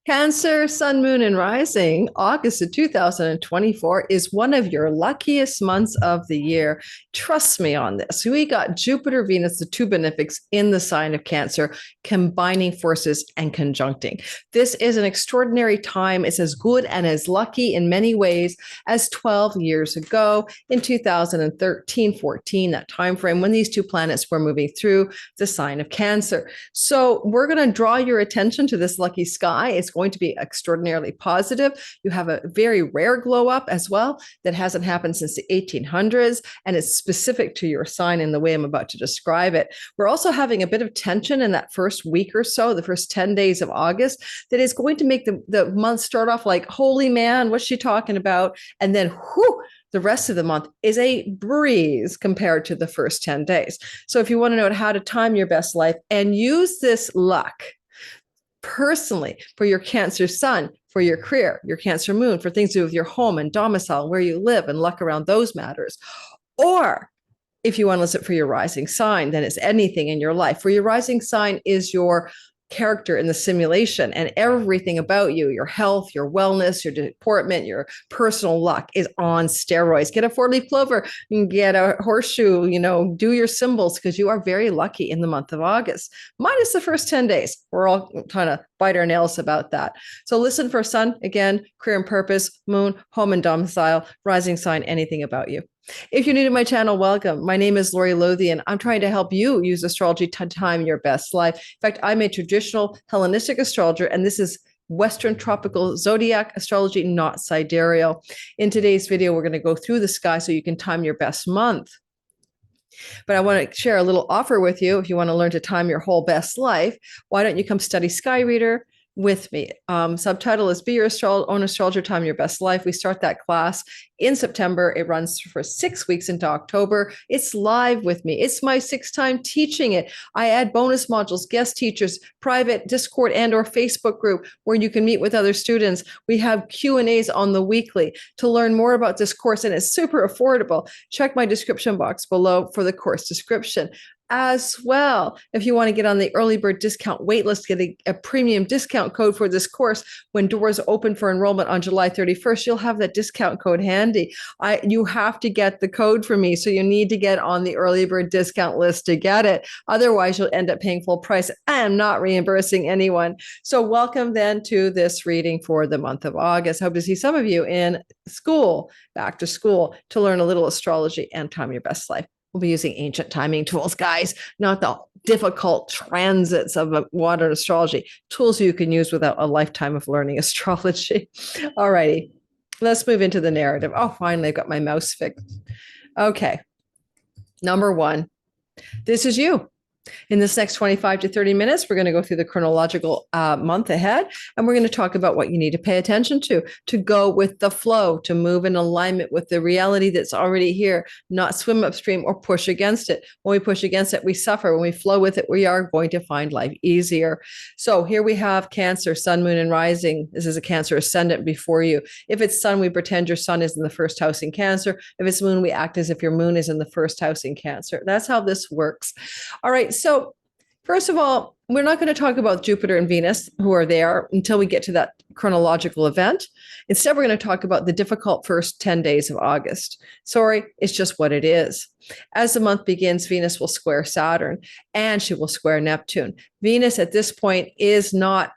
Cancer, Sun, Moon, and Rising, August of 2024 is one of your luckiest months of the year. Trust me on this. We got Jupiter, Venus, the two benefics in the sign of Cancer, combining forces and conjuncting. This is an extraordinary time. It's as good and as lucky in many ways as 12 years ago in 2013, 14, that time frame when these two planets were moving through the sign of Cancer. So we're going to draw your attention to this lucky sky. It's going to be extraordinarily positive. You have a very rare glow up as well that hasn't happened since the 1800s, and it's specific to your sign in the way I'm about to describe it. We're also having a bit of tension in that first week or so, the first 10 days of August, that is going to make the month start off like, holy man, what's she talking about? And then, whew, the rest of the month is a breeze compared to the first 10 days. So if you want to know how to time your best life and use this luck personally for your Cancer sun, for your career, your Cancer moon, for things to do with your home and domicile, where you live, and luck around those matters. Or if you want to listen for your rising sign, then it's anything in your life. Where your rising sign is your character in the simulation, and everything about you, your health, your wellness, your deportment, your personal luck is on steroids. Get a four-leaf clover, get a horseshoe, do your symbols, because you are very lucky in the month of August, minus the first 10 days. We're all trying to bite our nails about that. So listen for sun, again, career and purpose, moon, home and domicile, rising sign, anything about you. If you're new to my channel, welcome. My name is Lori Lothian. I'm trying to help you use astrology to time your best life. In fact, I'm a traditional Hellenistic astrologer, and this is Western tropical zodiac astrology, not sidereal. In today's video, we're going to go through the sky so you can time your best month. But I want to share a little offer with you. If you want to learn to time your whole best life, why don't you come study Sky Reader with me? Subtitle is Be Your Own Astrologer, Time Your Best Life. We start that class in September. It runs for 6 weeks into October. It's live with me. It's my 6th time teaching it. I add bonus modules, guest teachers, private Discord and or Facebook group where you can meet with other students. We have Q&As on the weekly. To learn more about this course, and it's super affordable, check my description box below for the course description. As well, if you want to get on the early bird discount waitlist, get a premium discount code for this course. When doors open for enrollment on July 31st, you'll have that discount code handy. You have to get the code from me, so you need to get on the early bird discount list to get it. Otherwise, you'll end up paying full price. I am not reimbursing anyone. So welcome then to this reading for the month of August. Hope to see some of you in school, back to school, to learn a little astrology and time your best life. We'll be using ancient timing tools, guys, not the difficult transits of modern astrology, tools you can use without a lifetime of learning astrology. All righty, let's move into the narrative. Oh, finally, I've got my mouse fixed. Okay, number one, this is you. In this next 25 to 30 minutes, we're going to go through the chronological month ahead, and we're going to talk about what you need to pay attention to go with the flow, to move in alignment with the reality that's already here, not swim upstream or push against it. When we push against it, we suffer. When we flow with it, we are going to find life easier. So here we have Cancer, Sun, Moon, and Rising. This is a Cancer ascendant before you. If it's Sun, we pretend your Sun is in the first house in Cancer. If it's Moon, we act as if your Moon is in the first house in Cancer. That's how this works. All right. So first of all, we're not going to talk about Jupiter and Venus, who are there, until we get to that chronological event. Instead, we're going to talk about the difficult first 10 days of August. Sorry, it's just what it is. As the month begins, Venus will square Saturn, and she will square Neptune. Venus at this point is not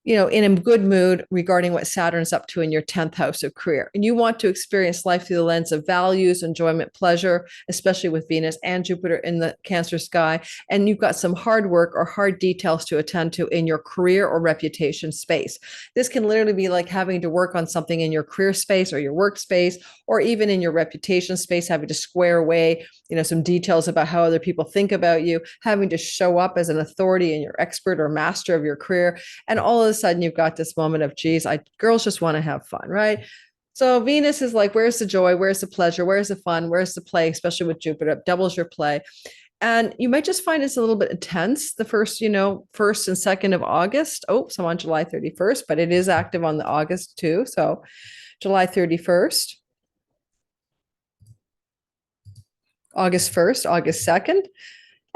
in a good mood regarding what Saturn's up to in your 10th house of career. And you want to experience life through the lens of values, enjoyment, pleasure, especially with Venus and Jupiter in the Cancer sky. And you've got some hard work or hard details to attend to in your career or reputation space. This can literally be like having to work on something in your career space or your workspace, or even in your reputation space, having to square away some details about how other people think about you, having to show up as an authority and your expert or master of your career. And all of a sudden you've got this moment of, geez, girls just want to have fun, right? So Venus is like, where's the joy? Where's the pleasure? Where's the fun? Where's the play? Especially with Jupiter, it doubles your play. And you might just find it's a little bit intense the first, 1st and 2nd of August. Oh, so on July 31st, but it is active on the August too. So July 31st. August 1st, August 2nd.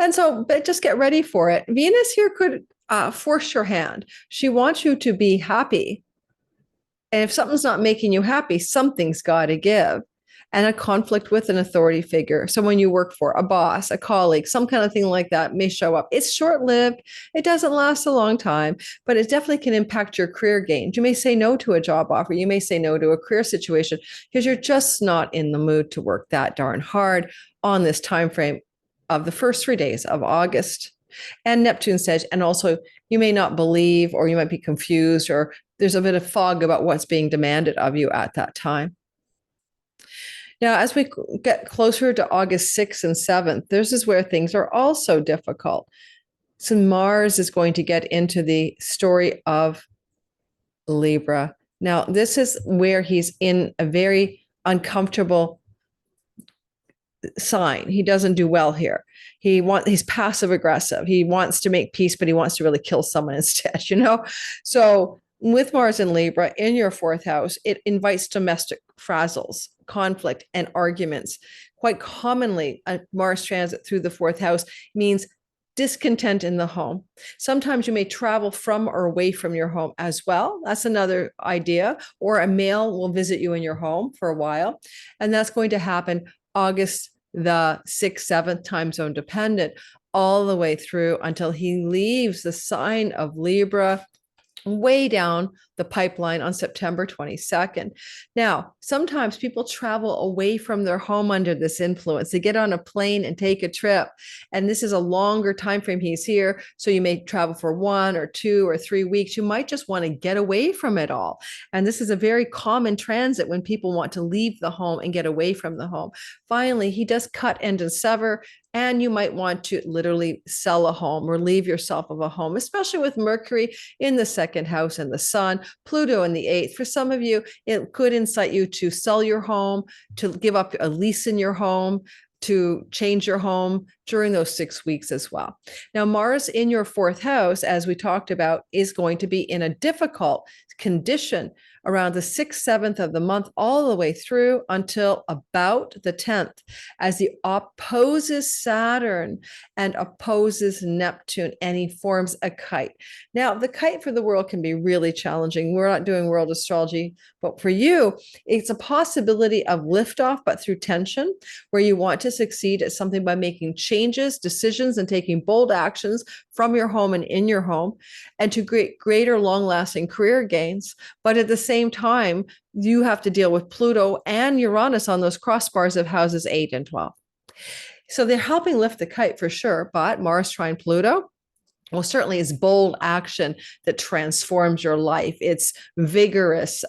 And so, but just get ready for it. Venus here could force your hand. She wants you to be happy. And if something's not making you happy, something's got to give. And a conflict with an authority figure, someone you work for, a boss, a colleague, some kind of thing like that may show up. It's short-lived. It doesn't last a long time, but it definitely can impact your career gains. You may say no to a job offer. You may say no to a career situation because you're just not in the mood to work that darn hard on this time frame of the first 3 days of August. And Neptune says, and also you may not believe, or you might be confused, or there's a bit of fog about what's being demanded of you at that time. Now, as we get closer to August 6th and 7th, this is where things are also difficult. So Mars is going to get into the story of Libra. Now, this is where he's in a very uncomfortable sign. He doesn't do well here. He's passive aggressive. He wants to make peace, but he wants to really kill someone instead, So with Mars in Libra in your fourth house, it invites domestic frazzles, conflict, and arguments. Quite commonly, a Mars transit through the fourth house means discontent in the home. Sometimes you may travel from or away from your home as well. That's another idea. Or a male will visit you in your home for a while. And that's going to happen August the 6th, 7th, time zone dependent, all the way through until he leaves the sign of Libra way down the pipeline on September 22nd. Now, sometimes people travel away from their home under this influence. They get on a plane and take a trip, and this is a longer time frame he's here. So you may travel for 1 or 2 or 3 weeks. You might just want to get away from it all. And this is a very common transit when people want to leave the home and get away from the home. Finally, he does cut, end, and sever. And you might want to literally sell a home or leave yourself of a home, especially with Mercury in the second house and the Sun, Pluto in the eighth. For some of you, it could incite you to sell your home, to give up a lease in your home, to change your home during those 6 weeks as well. Now, Mars in your fourth house, as we talked about, is going to be in a difficult condition around the 6th, 7th of the month, all the way through until about the 10th, as he opposes Saturn and opposes Neptune, and he forms a kite. Now, the kite for the world can be really challenging. We're not doing world astrology, but for you, it's a possibility of liftoff, but through tension, where you want to succeed at something by making changes, decisions, and taking bold actions from your home and in your home, and to create greater long-lasting career gains. But at the same time, you have to deal with Pluto and Uranus on those crossbars of houses 8 and 12. So they're helping lift the kite for sure, but Mars trine Pluto, well, certainly it's bold action that transforms your life. It's vigorous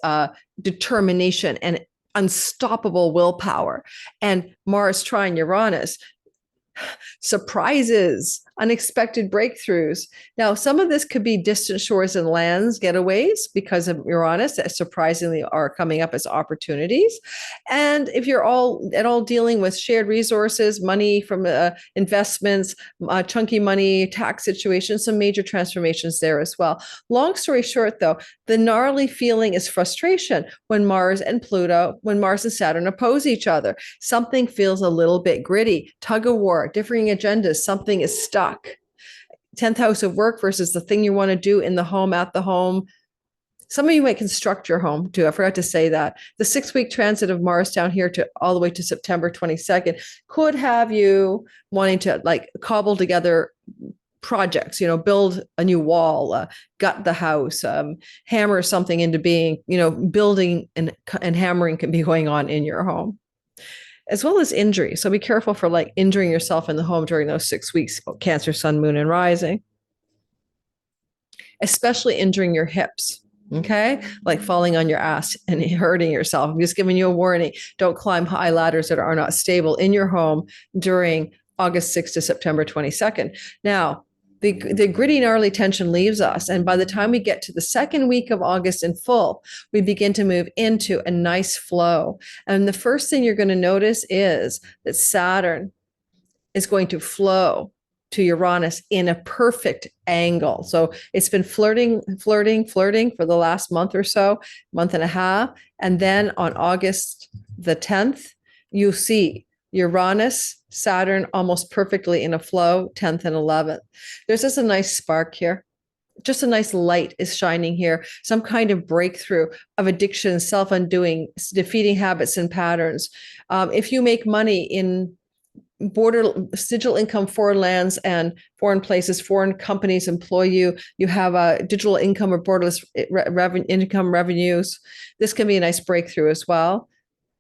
determination and unstoppable willpower. And Mars trine Uranus, surprises, unexpected breakthroughs. Now, some of this could be distant shores and lands getaways because of Uranus that surprisingly are coming up as opportunities. And if you're all dealing with shared resources, money from investments, chunky money, tax situations, some major transformations there as well. Long story short, though, the gnarly feeling is frustration when Mars and Saturn oppose each other. Something feels a little bit gritty, tug of war, differing agendas, something is stuck. 10th house of work versus the thing you want to do in the home, at the home. Some of you might construct your home too. I forgot to say that. The 6-week transit of Mars down here to all the way to September 22nd could have you wanting to cobble together projects, build a new wall, gut the house, hammer something into being, building and hammering can be going on in your home, as well as injury. So be careful for injuring yourself in the home during those 6 weeks, Cancer, Sun, Moon, and Rising, especially injuring your hips. Okay. Like falling on your ass and hurting yourself. I'm just giving you a warning. Don't climb high ladders that are not stable in your home during August 6th to September 22nd. Now, the gritty, gnarly tension leaves us. And by the time we get to the second week of August in full, we begin to move into a nice flow. And the first thing you're going to notice is that Saturn is going to flow to Uranus in a perfect angle. So it's been flirting for the last month or so, month and a half. And then on August the 10th, you see Uranus, Saturn almost perfectly in a flow, 10th and 11th. There's just a nice spark here. just a nice light is shining here, some kind of breakthrough of addiction, self-undoing, defeating habits and patterns. If you make money in digital income, foreign lands and foreign places, foreign companies employ you, you have a digital income or borderless income revenues, this can be a nice breakthrough as well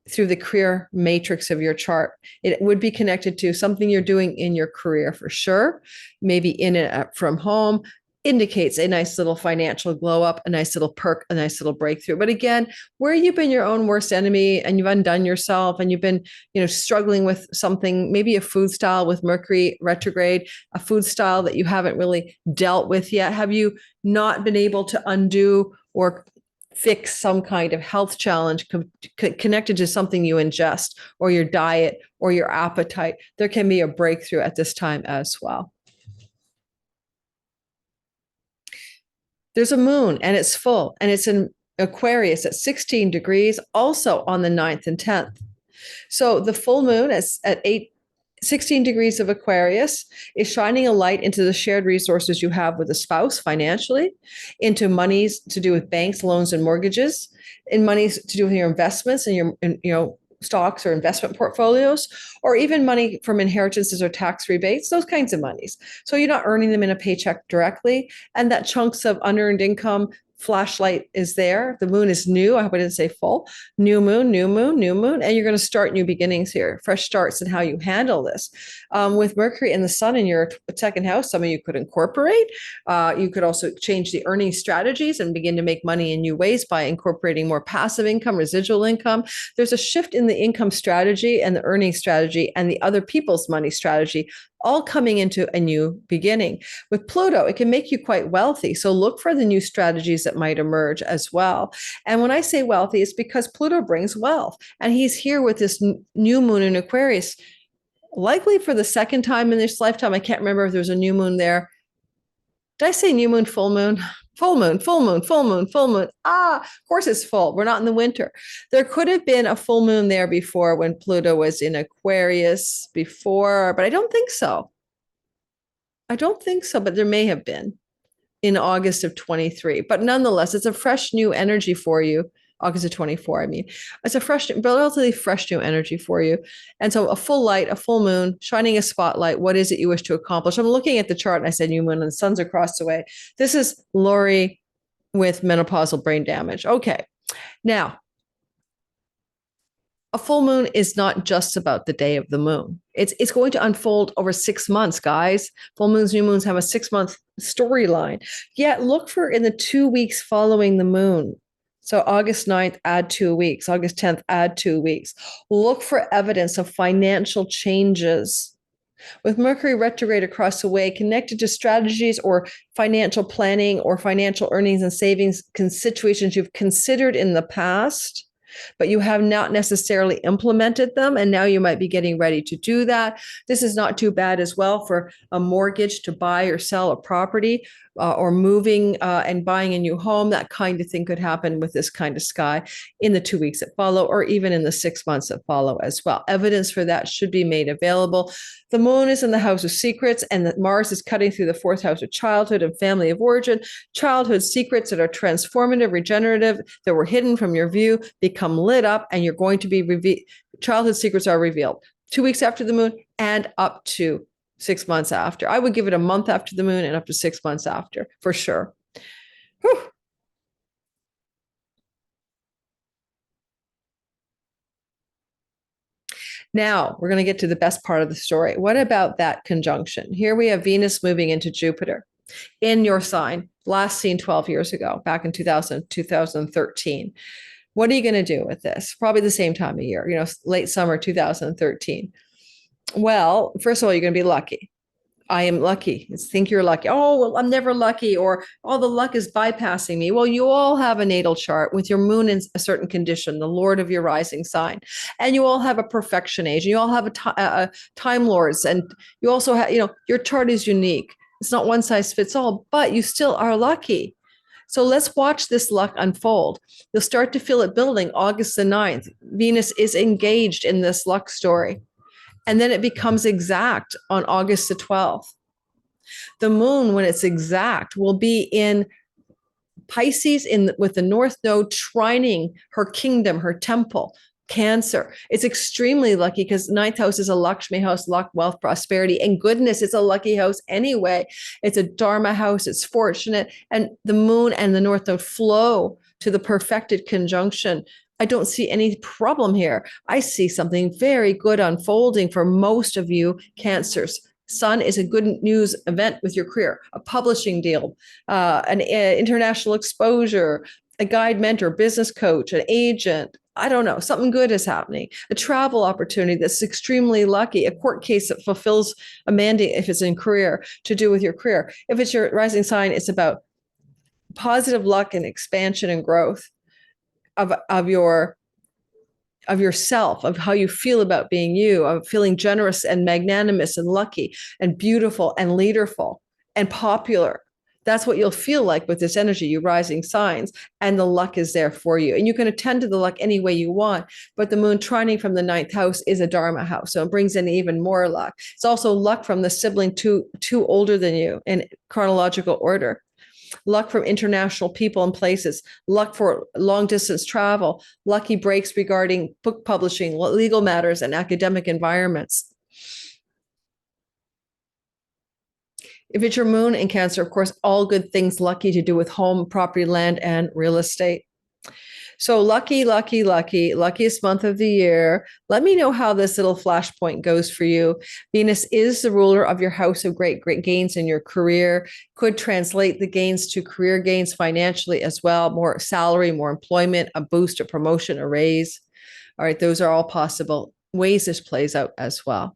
through the career matrix of your chart. It would be connected to something you're doing in your career for sure, maybe in and from home, indicates a nice little financial glow up, a nice little perk, a nice little breakthrough. But again, where you've been your own worst enemy and you've undone yourself and you've been, struggling with something, maybe a food style with Mercury retrograde, a food style that you haven't really dealt with yet. Have you not been able to undo or fix some kind of health challenge connected to something you ingest or your diet or your appetite? There can be a breakthrough at this time as well. There's a moon and it's full and it's in Aquarius at 16 degrees, also on the 9th and 10th. So the full moon is at 16 degrees of Aquarius is shining a light into the shared resources you have with a spouse financially, into monies to do with banks, loans, and mortgages, in monies to do with your investments and your stocks or investment portfolios, or even money from inheritances or tax rebates, those kinds of monies. So you're not earning them in a paycheck directly, and that chunks of unearned income flashlight is there. The moon is new. I hope I didn't say full. New moon, new moon, new moon. And you're going to start new beginnings here, fresh starts in how you handle this. With Mercury and the sun in your second house, some of you could incorporate. You could also change the earning strategies and begin to make money in new ways by incorporating more passive income, residual income. There's a shift in the income strategy and the earning strategy and the other people's money strategy, all coming into a new beginning. With Pluto, it can make you quite wealthy. So look for the new strategies that might emerge as well. And when I say wealthy, it's because Pluto brings wealth. And he's here with this new moon in Aquarius, likely for the second time in this lifetime. I can't remember if there was a new moon there. Did I say new moon, full moon? Full moon, full moon, full moon, full moon. Of course it's full. We're not in the winter. There could have been a full moon there before when Pluto was in Aquarius before, but I don't think so. I don't think so, but there may have been in August of 23. But nonetheless, it's a fresh new energy for you. August of 24, I mean. It's a fresh, relatively fresh new energy for you. And so a full light, a full moon, shining a spotlight. What is it you wish to accomplish? I'm looking at the chart and I said new moon and the sun's across the way. This is Lori with menopausal brain damage. Okay. Now, a full moon is not just about the day of the moon. It's going to unfold over 6 months, guys. Full moons, new moons have a 6-month storyline. Yet look for in the 2 weeks following the moon. So August 9th, add 2 weeks. August 10th, add 2 weeks. Look for evidence of financial changes. With Mercury retrograde across the way, connected to strategies or financial planning or financial earnings and savings situations you've considered in the past, but you have not necessarily implemented them. And now you might be getting ready to do that. This is not too bad as well for a mortgage to buy or sell a property or moving and buying a new home. That kind of thing could happen with this kind of sky in the 2 weeks that follow, or even in the 6 months that follow as well. Evidence for that should be made available. The moon is in the house of secrets, and that Mars is cutting through the 4th house of childhood and family of origin. Childhood secrets that are transformative, regenerative, that were hidden from your view become lit up, and you're going to be childhood secrets are revealed 2 weeks after the moon and up to 6 months after. I would give it a month after the moon and up to 6 months after, for sure. Whew. Now we're going to get to the best part of the story. What about that conjunction? Here we have Venus moving into Jupiter in your sign, last seen 12 years ago, back in 2013. What are you going to do with this? Probably the same time of year, late summer 2013. Well, first of all, you're going to be lucky. I am lucky. Think you're lucky. Oh, well, I'm never lucky, or all the luck is bypassing me. Well, you all have a natal chart with your moon in a certain condition, the Lord of your rising sign, and you all have a perfection age, and you all have a time lords, and you also have, your chart is unique. It's not one size fits all, but you still are lucky. So let's watch this luck unfold. You'll start to feel it building August the 9th. Venus is engaged in this luck story. And then it becomes exact on August the 12th. The moon, when it's exact, will be in Pisces with the North Node trining her kingdom, her temple, Cancer. It's extremely lucky because ninth house is a Lakshmi house, luck, wealth, prosperity, and goodness. It's a lucky house anyway. It's a Dharma house. It's fortunate. And the moon and the North Node flow to the perfected conjunction. I don't see any problem here. I see something very good unfolding for most of you Cancers. Sun is a good news event with your career, a publishing deal, an international exposure, a guide, mentor, business coach, an agent. I don't know, something good is happening, a travel opportunity that's extremely lucky, a court case that fulfills a mandate if it's in career to do with your career. If it's your rising sign, it's about positive luck and expansion and growth of yourself, of how you feel about being you, of feeling generous and magnanimous and lucky and beautiful and leaderful and popular. That's what you'll feel like with this energy, you rising signs, and the luck is there for you. And you can attend to the luck any way you want, but the moon trining from the ninth house is a Dharma house, so it brings in even more luck. It's also luck from the sibling two older than you in chronological order. Luck from international people and places, luck for long distance travel, lucky breaks regarding book publishing, legal matters, and academic environments. If it's your moon in Cancer, of course, all good things lucky to do with home, property, land, and real estate. So lucky, lucky, lucky, luckiest month of the year. Let me know how this little flashpoint goes for you. Venus is the ruler of your house of great gains in your career. Could translate the gains to career gains financially as well. More salary, more employment, a boost, a promotion, a raise. All right, those are all possible ways this plays out as well.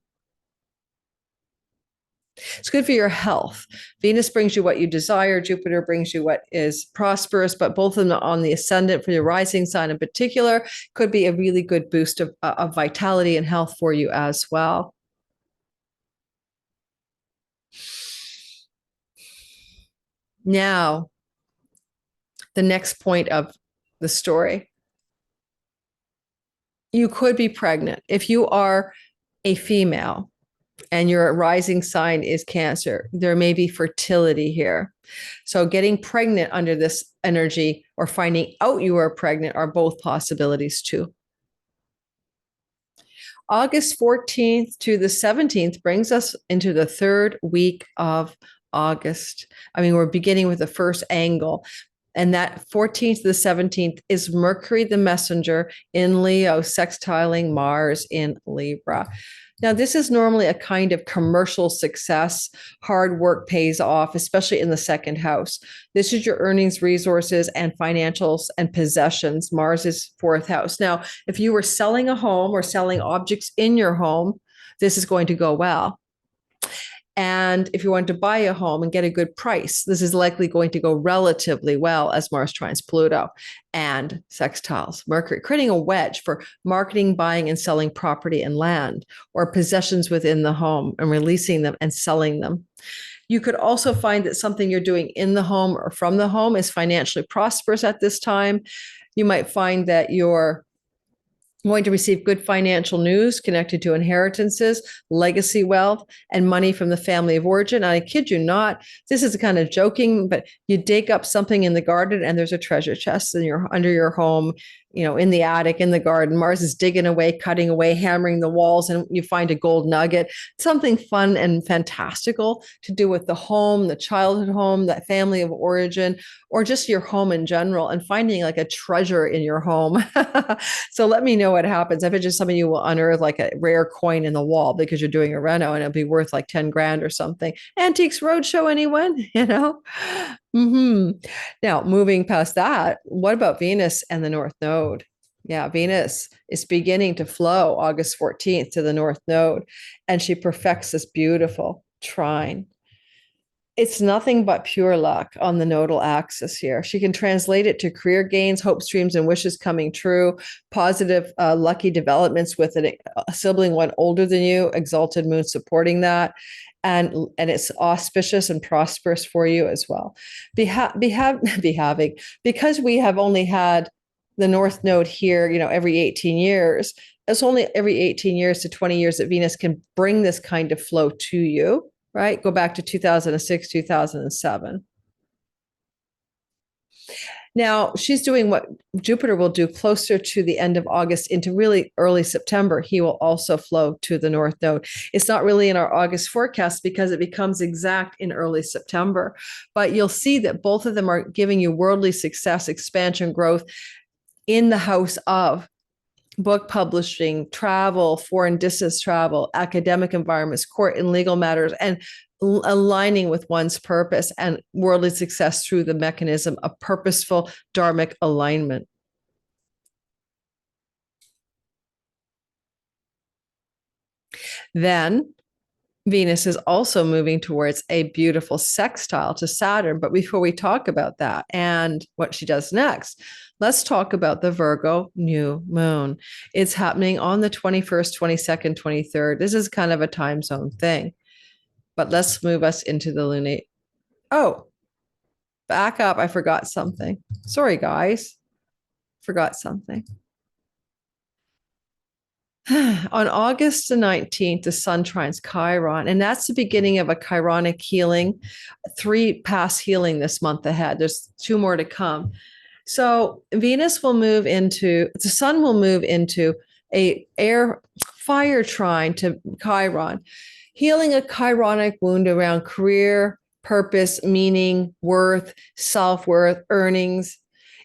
It's good for your health. Venus brings you what you desire. Jupiter brings you what is prosperous, but both of them on the ascendant for your rising sign in particular could be a really good boost of vitality and health for you as well. Now, the next point of the story. You could be pregnant. If you are a female, and your rising sign is Cancer, there may be fertility here. So getting pregnant under this energy or finding out you are pregnant are both possibilities too. August 14th to the 17th brings us into the third week of August. I mean, we're beginning with the first angle. And that 14th to the 17th is Mercury the messenger in Leo, sextiling Mars in Libra. Now, this is normally a kind of commercial success. Hard work pays off, especially in the second house. This is your earnings, resources, and financials and possessions. Mars is fourth house. Now, if you were selling a home or selling objects in your home, this is going to go well. And if you want to buy a home and get a good price, this is likely going to go relatively well as Mars trines Pluto and sextiles Mercury, creating a wedge for marketing, buying, and selling property and land or possessions within the home and releasing them and selling them. You could also find that something you're doing in the home or from the home is financially prosperous at this time. You might find that you're going to receive good financial news connected to inheritances, legacy wealth, and money from the family of origin. I kid you not, this is kind of joking, but you dig up something in the garden and there's a treasure chest under your home, in the attic, in the garden. Mars is digging away, cutting away, hammering the walls, and you find a gold nugget, something fun and fantastical to do with the home, the childhood home, that family of origin, or just your home in general, and finding like a treasure in your home. So let me know what happens. If it's just something you will unearth, like a rare coin in the wall because you're doing a reno and it'll be worth like 10 grand or something. Antiques Roadshow, anyone? Now, moving past that, what about Venus and the North Node? Yeah, Venus is beginning to flow August 14th to the North Node, and she perfects this beautiful trine. It's nothing but pure luck on the nodal axis here. She can translate it to career gains, hopes, dreams, and wishes coming true, positive, lucky developments with a sibling one older than you, exalted moon supporting that. And it's auspicious and prosperous for you as well. Because we have only had the North Node here, every 18 years. It's only every 18 years to 20 years that Venus can bring this kind of flow to you. right? Go back to 2006, 2007. Now, she's doing what Jupiter will do closer to the end of August into really early September. He will also flow to the North Node. It's not really in our August forecast because it becomes exact in early September. But you'll see that both of them are giving you worldly success, expansion, growth in the house of book publishing, travel, foreign distance travel, academic environments, court and legal matters, and aligning with one's purpose and worldly success through the mechanism of purposeful dharmic alignment. Then Venus is also moving towards a beautiful sextile to Saturn. But before we talk about that and what she does next, let's talk about the Virgo new moon. It's happening on the 21st, 22nd, 23rd. This is kind of a time zone thing. But let's move us into the lunate. Oh, back up. I forgot something. Sorry, guys. Forgot something. On August the 19th, the sun trines Chiron, and that's the beginning of a Chironic healing, 3 past healing this month ahead. There's 2 more to come. So Venus will move into, the sun will move into a fire trine to Chiron, healing a Chironic wound around career, purpose, meaning, worth, self-worth, earnings.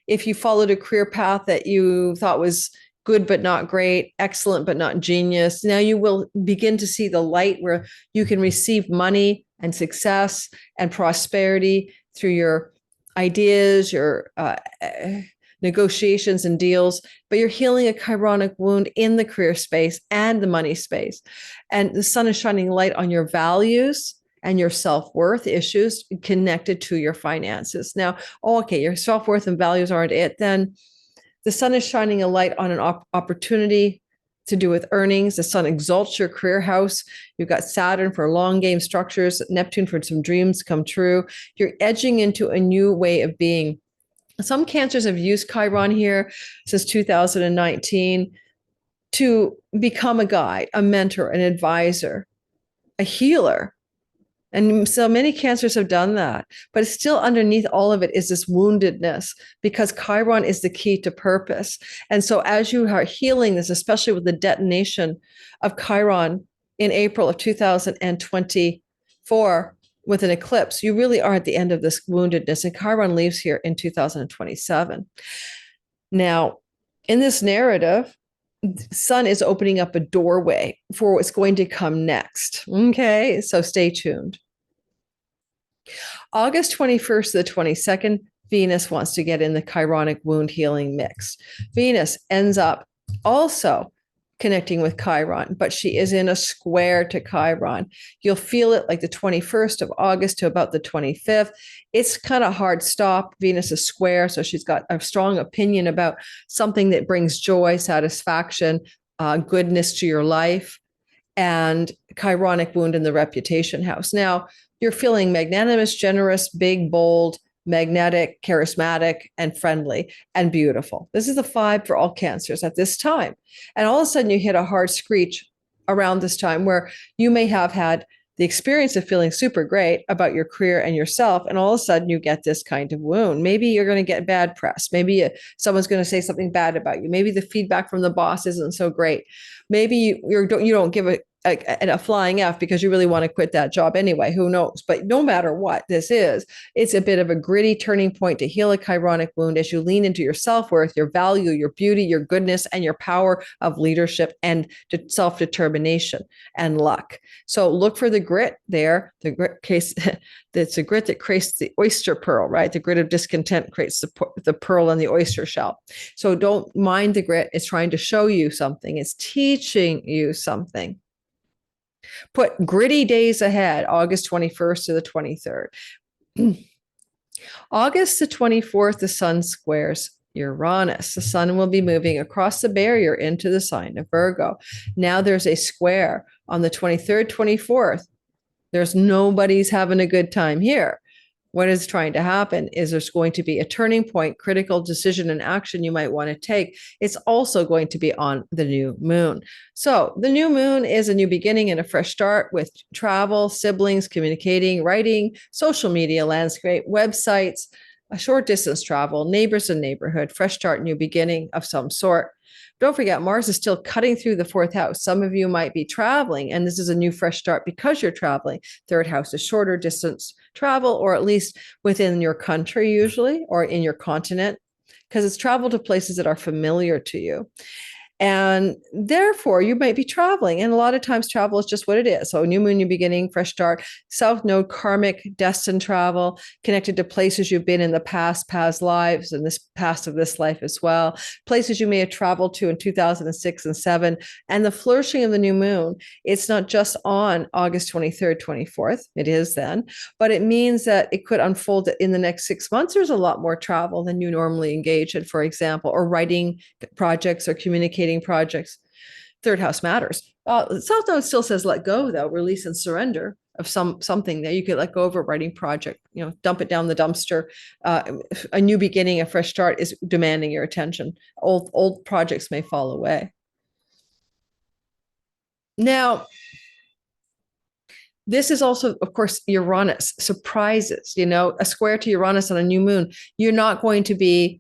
If you followed a career path that you thought was good but not great, excellent but not genius, now you will begin to see the light where you can receive money and success and prosperity through your ideas, your negotiations and deals, but you're healing a Chironic wound in the career space and the money space. And the sun is shining light on your values and your self-worth issues connected to your finances. Now, okay, your self-worth and values aren't it, then the sun is shining a light on an opportunity to do with earnings. The sun exalts your career house. You've got Saturn for long game structures, Neptune for some dreams come true. You're edging into a new way of being. Some cancers have used Chiron here since 2019 to become a guide, a mentor, an advisor, a healer. And so many cancers have done that, but it's still underneath all of it is this woundedness because Chiron is the key to purpose. And so as you are healing this, especially with the detonation of Chiron in April of 2024 with an eclipse, you really are at the end of this woundedness, and Chiron leaves here in 2027. Now, in this narrative, sun is opening up a doorway for what's going to come next. Okay, so stay tuned. August 21st to the 22nd, Venus wants to get in the Chironic wound healing mix. Venus ends up also connecting with Chiron, but she is in a square to Chiron. You'll feel it like the 21st of August to about the 25th. It's kind of hard stop. Venus is square, so she's got a strong opinion about something that brings joy, satisfaction, goodness to your life, and Chironic wound in the reputation house. Now, you're feeling magnanimous, generous, big, bold, magnetic, charismatic, and friendly, and beautiful. This is the 5 for all cancers at this time. And all of a sudden you hit a hard screech around this time where you may have had the experience of feeling super great about your career and yourself, and all of a sudden you get this kind of wound. Maybe you're going to get bad press. Maybe someone's going to say something bad about you. Maybe the feedback from the boss isn't so great. Maybe you don't give a flying F because you really want to quit that job anyway. Who knows? But no matter what this is, it's a bit of a gritty turning point to heal a Chironic wound as you lean into your self-worth, your value, your beauty, your goodness, and your power of leadership and self-determination and luck. So look for the grit there. The grit case, it's a grit that creates the oyster pearl, right? The grit of discontent creates the pearl in the oyster shell. So don't mind the grit. It's trying to show you something. It's teaching you something. Put gritty days ahead, August 21st to the 23rd. August the 24th, the sun squares Uranus. The sun will be moving across the barrier into the sign of Virgo. Now there's a square on the 23rd, 24th. Nobody's having a good time here. what is trying to happen is there's going to be a turning point, critical decision and action you might want to take. It's also going to be on the new moon. So the new moon is a new beginning and a fresh start with travel, siblings, communicating, writing, social media, landscape, websites, a short distance travel, neighbors and neighborhood, fresh start, new beginning of some sort. Don't forget, Mars is still cutting through the fourth house. Some of you might be traveling, and this is a new fresh start because you're traveling. Third house is shorter distance travel, or at least within your country, usually, or in your continent, because it's travel to places that are familiar to you. And therefore, you might be traveling. And a lot of times, travel is just what it is. So, new moon, new beginning, fresh start, South Node, karmic, destined travel, connected to places you've been in the past lives, and this past of this life as well, places you may have traveled to in 2006 and 7. And the flourishing of the new moon, it's not just on August 23rd, 24th. It is then, but it means that it could unfold in the next 6 months. There's a lot more travel than you normally engage in, for example, or writing projects or communicating projects. Third house matters. South Node still says let go, though, release and surrender of something that you could let go of a writing project, dump it down the dumpster. A new beginning, a fresh start is demanding your attention. Old projects may fall away. Now, this is also, of course, Uranus, surprises, a square to Uranus on a new moon. You're not going to be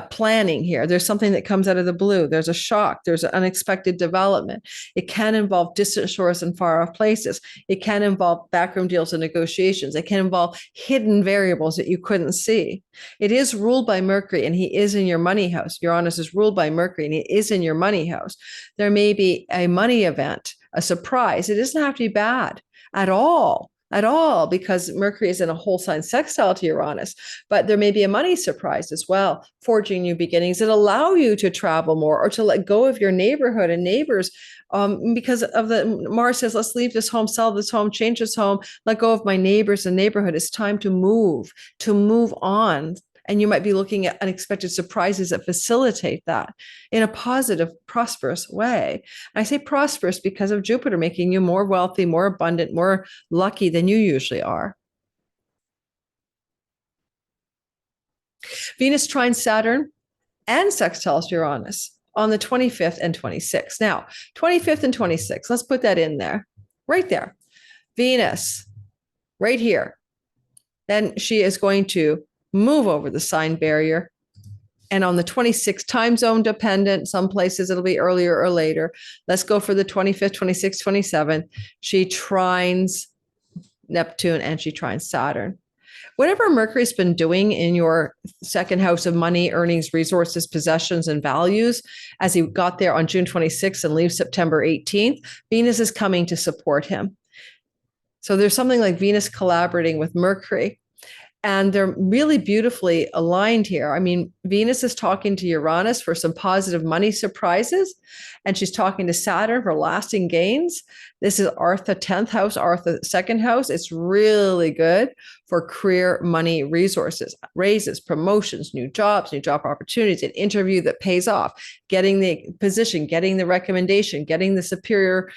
planning here. There's something that comes out of the blue. There's a shock. There's an unexpected development. It can involve distant shores and far off places. It can involve backroom deals and negotiations. It can involve hidden variables that you couldn't see. It is ruled by Mercury, and he is in your money house. Uranus is ruled by Mercury, and he is in your money house. There may be a money event, a surprise. It doesn't have to be bad at all, because Mercury is in a whole sign sextile to Uranus, but there may be a money surprise as well, forging new beginnings that allow you to travel more or to let go of your neighborhood and neighbors, because of the Mars says, let's leave this home, sell this home, change this home, let go of my neighbors and neighborhood. It's time to move on. And you might be looking at unexpected surprises that facilitate that in a positive, prosperous way. And I say prosperous because of Jupiter making you more wealthy, more abundant, more lucky than you usually are. Venus trines Saturn and sextiles Uranus on the 25th and 26th. Now, 25th and 26th, let's put that in there, right there. Venus, right here. Then she is going to move over the sign barrier. And on the 26th, time zone dependent, some places it'll be earlier or later. Let's go for the 25th, 26th, 27th. She trines Neptune and she trines Saturn. Whatever Mercury's been doing in your second house of money, earnings, resources, possessions, and values, as he got there on June 26th and leaves September 18th, Venus is coming to support him. So there's something like Venus collaborating with Mercury. And they're really beautifully aligned here. I mean, Venus is talking to Uranus for some positive money surprises, and she's talking to Saturn for lasting gains. This is Artha 10th house, Artha 2nd house. It's really good for career, money, resources, raises, promotions, new job opportunities, an interview that pays off, getting the position, getting the recommendation, getting the superior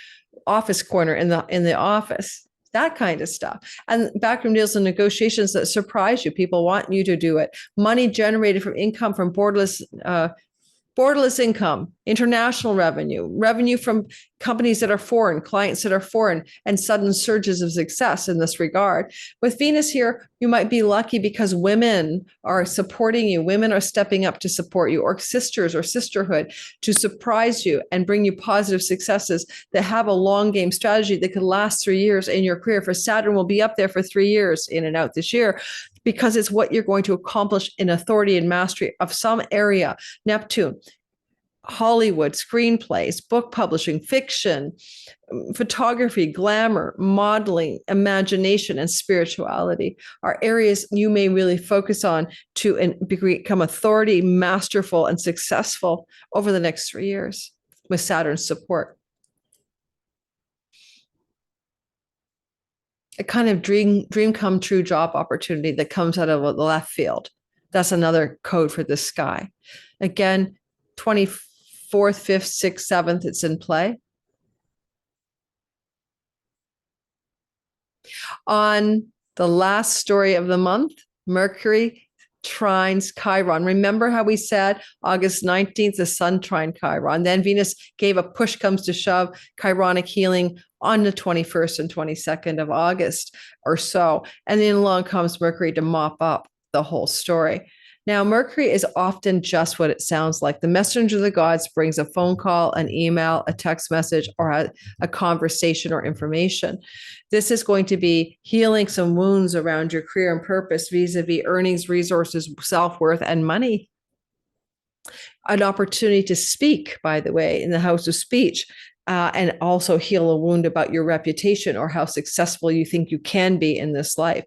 office corner in the office. That kind of stuff. And backroom deals and negotiations that surprise you. People want you to do it. Money generated from income from borderless income, international revenue from companies that are foreign, clients that are foreign, and sudden surges of success in this regard. With Venus here, you might be lucky because women are supporting you. Women are stepping up to support you, or sisters or sisterhood to surprise you and bring you positive successes that have a long game strategy that could last 3 years in your career. For Saturn will be up there for 3 years in and out this year, because it's what you're going to accomplish in authority and mastery of some area. Neptune, Hollywood, screenplays, book publishing, fiction, photography, glamour, modeling, imagination, and spirituality are areas you may really focus on to become authority, masterful, and successful over the next 3 years with Saturn's support. A kind of dream come true job opportunity that comes out of the left field. That's another code for the sky. Again, 24th, 5th, 6th, 7th, it's in play. On The last story of the month, Mercury trines Chiron. Remember how we said August 19th, the sun trine Chiron. Then Venus gave a push comes to shove, Chironic healing on the 21st and 22nd of August or so. And then along comes Mercury to mop up the whole story. Now, Mercury is often just what it sounds like. The messenger of the gods brings a phone call, an email, a text message, or a conversation or information. This is going to be healing some wounds around your career and purpose vis-a-vis earnings, resources, self-worth, and money. An opportunity to speak, by the way, in the house of speech. And also heal a wound about your reputation or how successful you think you can be in this life.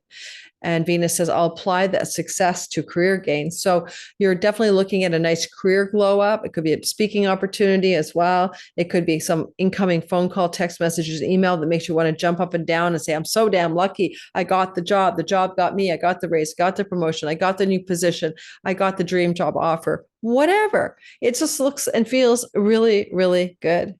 And Venus says, I'll apply that success to career gains. So you're definitely looking at a nice career glow up. It could be a speaking opportunity as well. It could be some incoming phone call, text messages, email that makes you want to jump up and down and say, I'm so damn lucky. I got the job. The job got me. I got the raise, got the promotion. I got the new position. I got the dream job offer, whatever. It just looks and feels really, really good.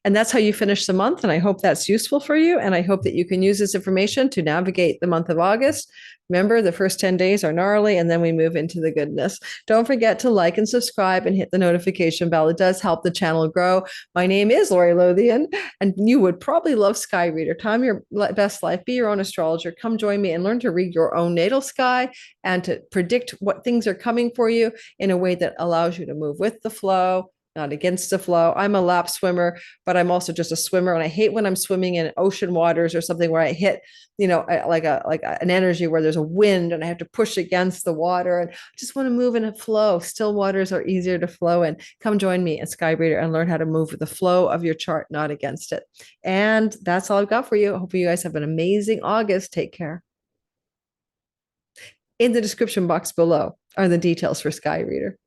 And that's how you finish the month. And I hope that's useful for you. And I hope that you can use this information to navigate the month of August. Remember, the first 10 days are gnarly, and then we move into the goodness. Don't forget to like and subscribe and hit the notification bell. It does help the channel grow. My name is Lori Lothian, and you would probably love Sky Reader. Time your best life. Be your own astrologer. Come join me and learn to read your own natal sky and to predict what things are coming for you in a way that allows you to move with the flow, not against the flow. I'm a lap swimmer, but I'm also just a swimmer. And I hate when I'm swimming in ocean waters or something where I hit, like an energy where there's a wind and I have to push against the water. And I just want to move in a flow. Still waters are easier to flow in. Come join me at Sky Reader and learn how to move with the flow of your chart, not against it. And that's all I've got for you. I hope you guys have an amazing August. Take care. In the description box below are the details for Sky Reader.